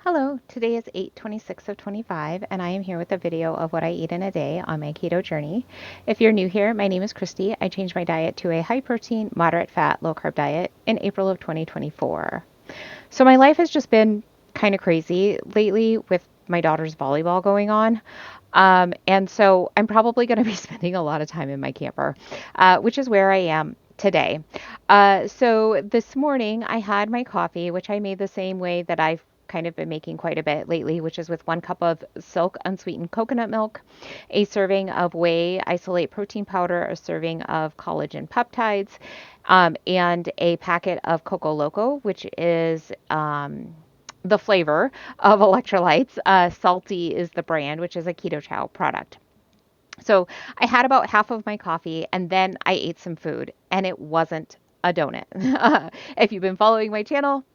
Hello, today is 8/26 of 25, and I am here with a video of what I eat in a day on my keto journey. If you're new here, my name is Christy. I changed my diet to a high protein, moderate fat, low carb diet in April of 2024. So my life has just been kind of crazy lately with my daughter's volleyball going on. And so I'm probably going to be spending a lot of time in my camper, which is where I am today. So this morning I had my coffee, which I made the same way that I've kind of been making quite a bit lately, which is with 1 cup of silk unsweetened coconut milk, a serving of whey isolate protein powder, a serving of collagen peptides, and a packet of Coco Loco, which is the flavor of electrolytes. Salty is the brand, which is a Keto Chow product. So I had about half of my coffee and then I ate some food and it wasn't a donut. If you've been following my channel,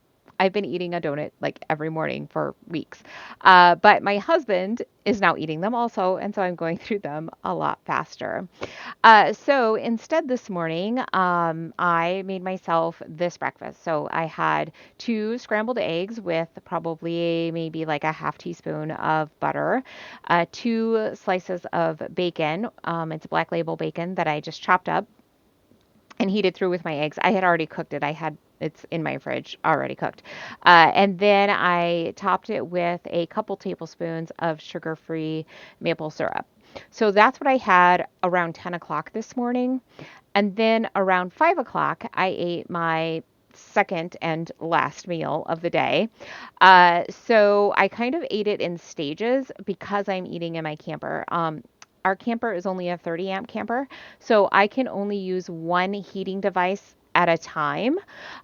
I've been eating a donut like every morning for weeks. But my husband is now eating them also, and so I'm going through them a lot faster. So instead, this morning, I made myself this breakfast. So I had 2 scrambled eggs with probably maybe like a half teaspoon of butter, 2 slices of bacon. It's black label bacon that I just chopped up and heated through with my eggs. I had already cooked it. It's in my fridge already cooked. And then I topped it with a couple tablespoons of sugar-free maple syrup. So that's what I had around 10 o'clock this morning. And then around 5 o'clock, I ate my second and last meal of the day. So I kind of ate it in stages because I'm eating in my camper. Our camper is only a 30 amp camper, so I can only use one heating device at a time.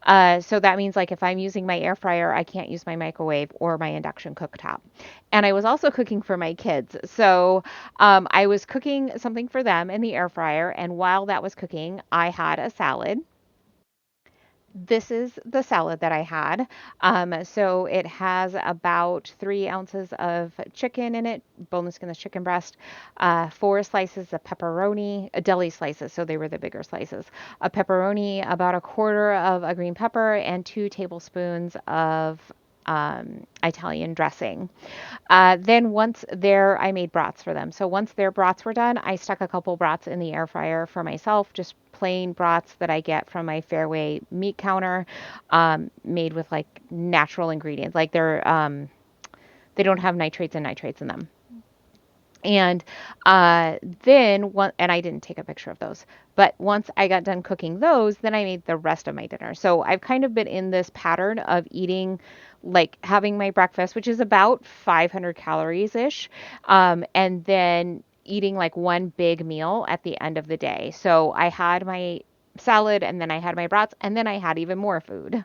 So that means like if I'm using my air fryer, I can't use my microwave or my induction cooktop. And I was also cooking for my kids. So I was cooking something for them in the air fryer. And while that was cooking, I had a salad. This is the salad that I had. So it has about 3 ounces of chicken in it, boneless skinless chicken breast, 4 slices of pepperoni, deli slices, so they were the bigger slices, a pepperoni, about a quarter of a green pepper, and 2 tablespoons of Italian dressing. Then once there, I made brats for them. So once their brats were done, I stuck a couple brats in the air fryer for myself, just plain brats that I get from my Fairway meat counter, made with like natural ingredients. Like they don't have nitrates in them. And then one, and I didn't take a picture of those, but once I got done cooking those, then I made the rest of my dinner. So I've kind of been in this pattern of eating, like having my breakfast, which is about 500 calories ish, and then eating like one big meal at the end of the day. So I had my salad and then I had my brats and then I had even more food.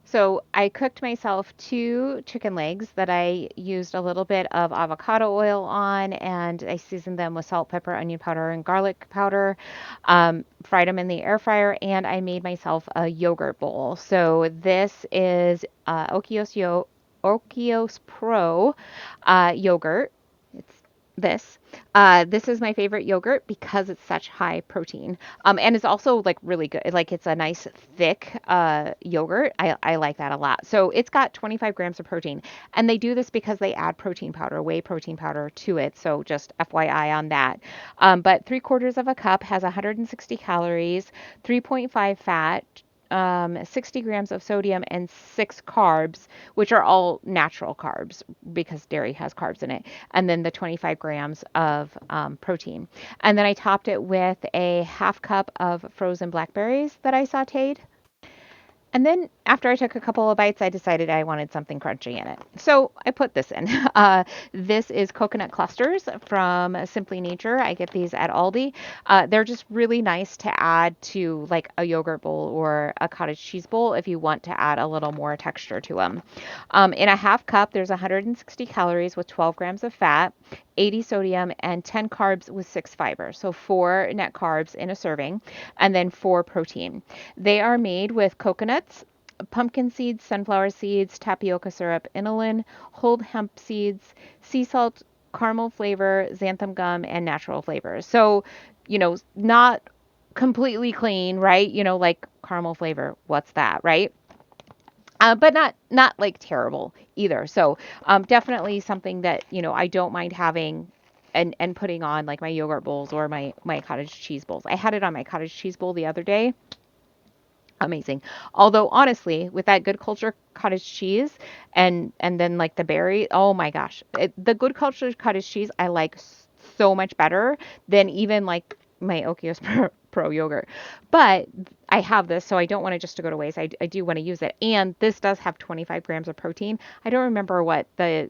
So I cooked myself 2 chicken legs that I used a little bit of avocado oil on, and I seasoned them with salt, pepper, onion powder, and garlic powder. Fried them in the air fryer, and I made myself a yogurt bowl. So this is Okios Pro yogurt. It's this. This is my favorite yogurt because it's such high protein. And it's also like really good. Like it's a nice thick yogurt. I like that a lot. So it's got 25 grams of protein. And they do this because they add protein powder, whey protein powder to it. So just FYI on that. But 3/4 of a cup has 160 calories, 3.5 fat, 60 grams of sodium, and 6 carbs, which are all natural carbs because dairy has carbs in it, and then the 25 grams of protein. And then I topped it with a half cup of frozen blackberries that I sauteed. And then after I took a couple of bites, I decided I wanted something crunchy in it. So I put this in. This is coconut clusters from Simply Nature. I get these at Aldi. They're just really nice to add to like a yogurt bowl or a cottage cheese bowl if you want to add a little more texture to them. In a half cup, there's 160 calories with 12 grams of fat, 80 sodium, and 10 carbs with 6 fibers. So 4 net carbs in a serving, and then 4 protein. They are made with coconuts, pumpkin seeds, sunflower seeds, tapioca syrup, inulin, whole hemp seeds, sea salt, caramel flavor, xanthan gum, and natural flavors. So, not completely clean, right? Like caramel flavor. What's that, right? But not like terrible either. So definitely something that I don't mind having and putting on like my yogurt bowls or my cottage cheese bowls. I had it on my cottage cheese bowl the other day. Amazing. Although honestly, with that good culture cottage cheese and then like the berry, oh my gosh, the good culture cottage cheese I like so much better than even like my Okios Pro yogurt. But I have this, so I don't want it just to go to waste. I do want to use it, and this does have 25 grams of protein. I don't remember what the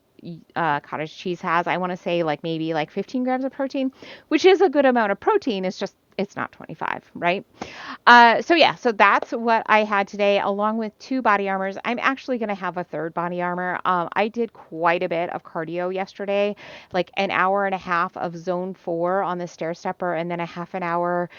cottage cheese has. I want to say like maybe like 15 grams of protein, which is a good amount of protein. It's just it's not 25, right? So yeah, so that's what I had today, along with two body armors. I'm actually going to have a third body armor. I did quite a bit of cardio yesterday, like an hour and a half of zone 4 on the stair stepper, and then a half an hour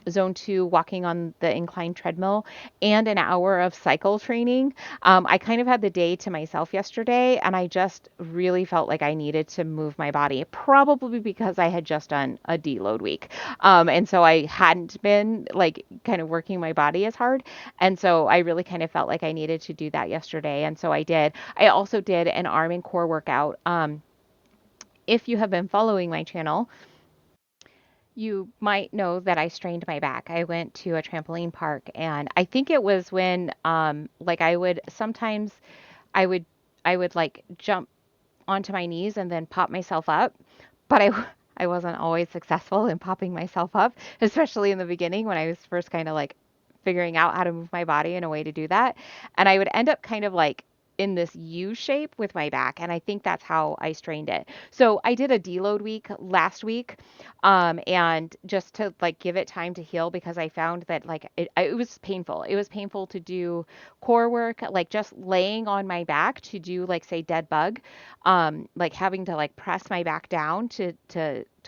zone 2 walking on the incline treadmill, and an hour of cycle training. I kind of had the day to myself yesterday, and I just really felt like I needed to move my body, probably because I had just done a deload week. And so I hadn't been like kind of working my body as hard. And so I really kind of felt like I needed to do that yesterday. And so I did. I also did an arm and core workout. If you have been following my channel, you might know that I strained my back. I went to a trampoline park, and I think it was when like I would sometimes I would I would like jump onto my knees and then pop myself up. But I wasn't always successful in popping myself up, especially in the beginning when I was first kind of like figuring out how to move my body in a way to do that. And I would end up kind of like in this U shape with my back. And I think that's how I strained it. So I did a deload week last week. And just to like give it time to heal, because I found that like it was painful. It was painful to do core work, like just laying on my back to do like say dead bug, like having to like press my back down to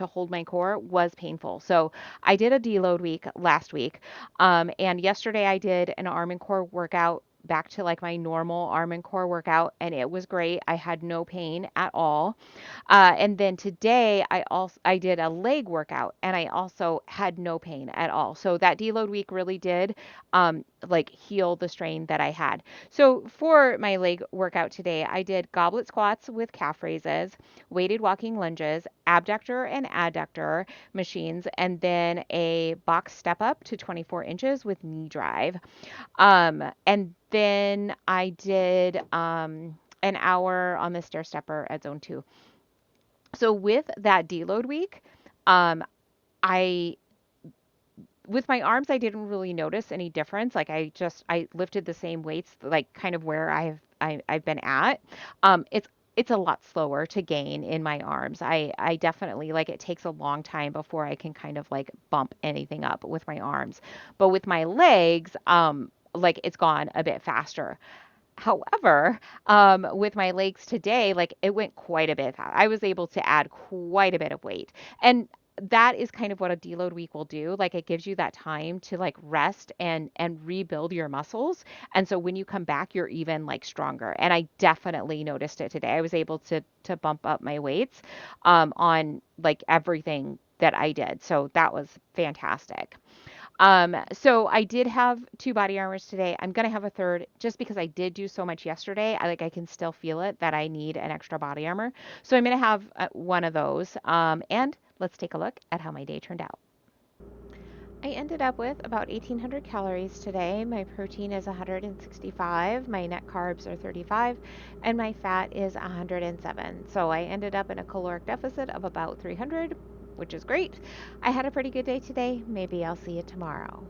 hold my core was painful. So I did a deload week last week. And yesterday I did an arm and core workout back to like my normal arm and core workout, and it was great. I had no pain at all. And then today I did a leg workout, and I also had no pain at all. So that deload week really did like heal the strain that I had. So for my leg workout today, I did goblet squats with calf raises, weighted walking lunges, abductor and adductor machines, and then a box step up to 24 inches with knee drive. And then I did an hour on the stair stepper at zone 2. So with that deload week, um, I with my arms I didn't really notice any difference. Like I lifted the same weights, like kind of where I've been at. It's a lot slower to gain in my arms. I definitely like it takes a long time before I can kind of like bump anything up with my arms. But with my legs, like it's gone a bit faster. However, with my legs today, like it went quite a bit. I was able to add quite a bit of weight. And that is kind of what a deload week will do. Like it gives you that time to like rest and rebuild your muscles. And so when you come back, you're even like stronger. And I definitely noticed it today. I was able to bump up my weights on like everything that I did. So that was fantastic. So I did have two body armors today. I'm gonna have a third just because I did do so much yesterday. I can still feel it that I need an extra body armor. So I'm gonna have one of those. And let's take a look at how my day turned out. I ended up with about 1,800 calories today. My protein is 165, my net carbs are 35, and my fat is 107. So I ended up in a caloric deficit of about 300, which is great. I had a pretty good day today. Maybe I'll see you tomorrow.